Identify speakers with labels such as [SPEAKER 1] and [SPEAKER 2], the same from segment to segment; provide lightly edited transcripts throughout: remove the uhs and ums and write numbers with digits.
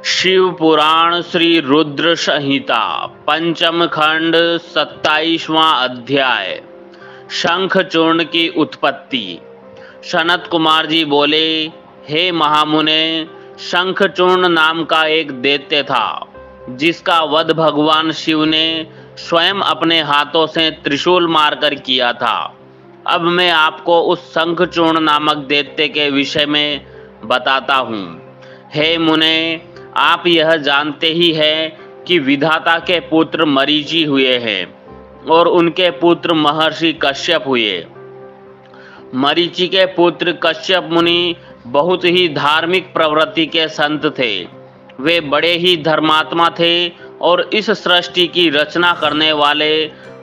[SPEAKER 1] शिव पुराण श्री रुद्र संहिता पंचम खंड 27वां अध्याय शंखचूर्ण की उत्पत्ति। सनत कुमार जी बोले, हे महामुने, शंखचूर्ण नाम का एक दैत्य था जिसका वध भगवान शिव ने स्वयं अपने हाथों से त्रिशूल मारकर किया था। अब मैं आपको उस शंखचूर्ण नामक दैत्य के विषय में बताता हूँ। हे मुने, आप यह जानते ही हैं कि विधाता के पुत्र मरीचि हुए हैं और उनके पुत्र महर्षि कश्यप हुए। मरीचि के पुत्र कश्यप मुनि बहुत ही धार्मिक प्रवृत्ति के संत थे। वे बड़े ही धर्मात्मा थे और इस सृष्टि की रचना करने वाले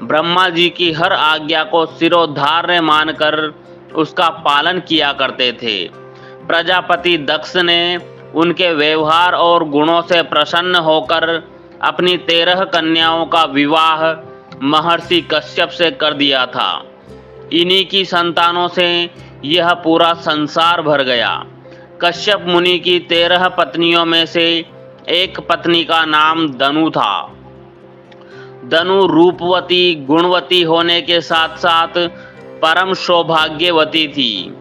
[SPEAKER 1] ब्रह्मा जी की हर आज्ञा को शिरोधार्य मानकर उसका पालन किया करते थे। प्रजापति दक्ष ने उनके व्यवहार और गुणों से प्रसन्न होकर अपनी 13 कन्याओं का विवाह महर्षि कश्यप से कर दिया था। इन्हीं की संतानों से यह पूरा संसार भर गया। कश्यप मुनि की 13 पत्नियों में से एक पत्नी का नाम दनु था। दनु रूपवती, गुणवती होने के साथ साथ परम सौभाग्यवती थी।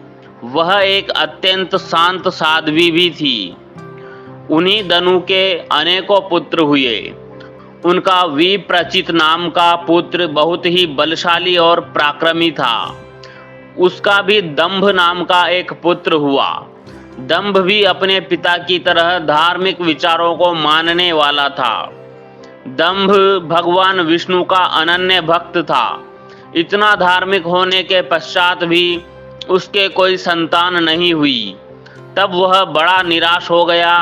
[SPEAKER 1] वह एक अत्यंत शांत साध्वी भी थी। उन्हीं दनु के अनेकों पुत्र हुए। उनका विप्रचित नाम का पुत्र बहुत ही बलशाली और पराक्रमी था। उसका भी दंभ नाम का एक पुत्र हुआ। दंभ भी अपने पिता की तरह धार्मिक विचारों को मानने वाला था। दंभ भगवान विष्णु का अनन्य भक्त था। इतना धार्मिक होने के पश्चात भी उसके कोई संतान नहीं हुई। तब वह बड़ा निराश हो गया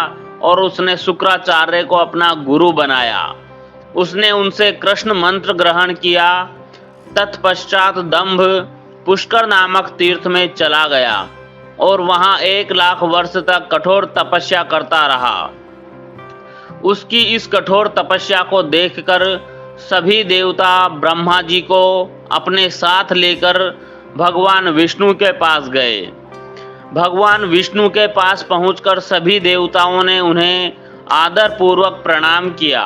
[SPEAKER 1] और उसने शुक्राचार्य को अपना गुरु बनाया। उसने उनसे कृष्ण मंत्र ग्रहण किया। तत्पश्चात दंभ पुष्कर नामक तीर्थ में चला गया और वहां 1 लाख वर्ष तक कठोर तपस्या करता रहा। उसकी इस कठोर तपस्या को देखकर सभी देवता ब्रह्मा जी को अपने साथ लेकर भगवान विष्णु के पास गए। भगवान विष्णु के पास पहुंचकर सभी देवताओं ने उन्हें आदर पूर्वक प्रणाम किया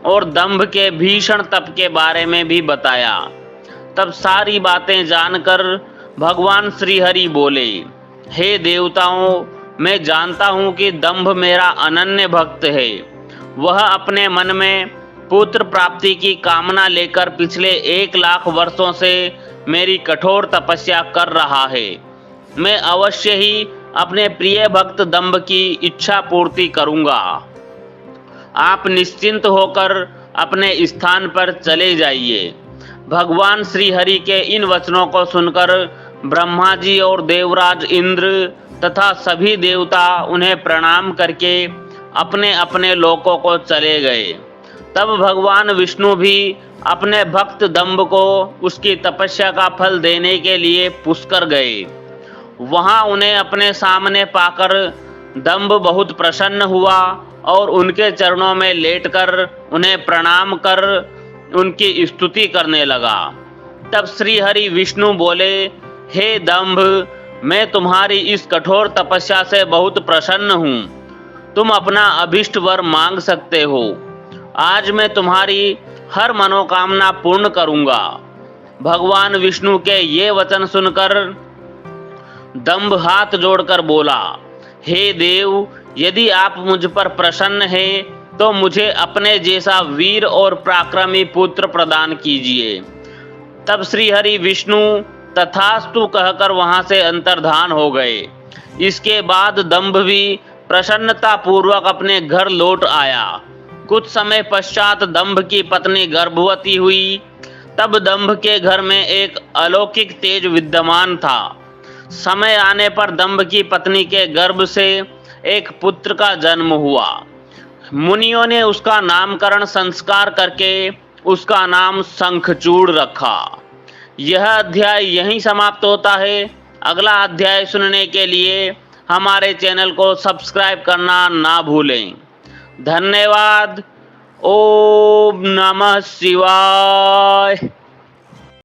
[SPEAKER 1] और दंभ के भीषण तप के बारे में भी बताया। तब सारी बातें जानकर भगवान श्रीहरि बोले, हे देवताओं, मैं जानता हूं कि दंभ मेरा अनन्य भक्त है। वह अपने मन में पुत्र प्राप्ति की कामना लेकर पिछले 1 लाख वर्षों से मेरी कठोर तपस्या कर रहा है। मैं अवश्य ही अपने प्रिय भक्त दंभ की इच्छा पूर्ति करूंगा। आप निश्चिंत होकर अपने स्थान पर चले जाइए। भगवान श्रीहरि के इन वचनों को सुनकर ब्रह्मा जी और देवराज इंद्र तथा सभी देवता उन्हें प्रणाम करके अपने अपने लोकों को चले गए। तब भगवान विष्णु भी अपने भक्त दंभ को उसकी तपस्या का फल देने के लिए पुष्कर गए। वहां उन्हें अपने सामने पाकर दंभ बहुत प्रसन्न हुआ और उनके चरणों में लेटकर उन्हें प्रणाम कर उनकी स्तुति करने लगा। तब श्री हरि विष्णु बोले, हे दंभ, मैं तुम्हारी इस कठोर तपस्या से बहुत प्रसन्न हूँ। तुम अपना अभिष्ट वर मांग सकते हो। आज मैं तुम्हारी हर मनोकामना पूर्ण करूंगा। भगवान विष्णु के ये वचन सुनकर दंभ हाथ जोड़कर बोला, हे देव, यदि आप मुझ पर प्रसन्न हैं तो मुझे अपने जैसा वीर और पराक्रमी पुत्र प्रदान कीजिए। तब श्री हरि विष्णु तथास्तु कहकर वहां से अंतर्धान हो गए। इसके बाद दंभ भी प्रसन्नता पूर्वक अपने घर लौट आया। कुछ समय पश्चात दंभ की पत्नी गर्भवती हुई। तब दंभ के घर में एक अलौकिक तेज विद्यमान था। समय आने पर दंभ की पत्नी के गर्भ से एक पुत्र का जन्म हुआ। मुनियों ने उसका नामकरण संस्कार करके उसका नाम शंखचूड़ रखा। यह अध्याय यहीं समाप्त होता है। अगला अध्याय सुनने के लिए हमारे चैनल को सब्सक्राइब करना ना भूलें। धन्यवाद। ओम नमः शिवाय।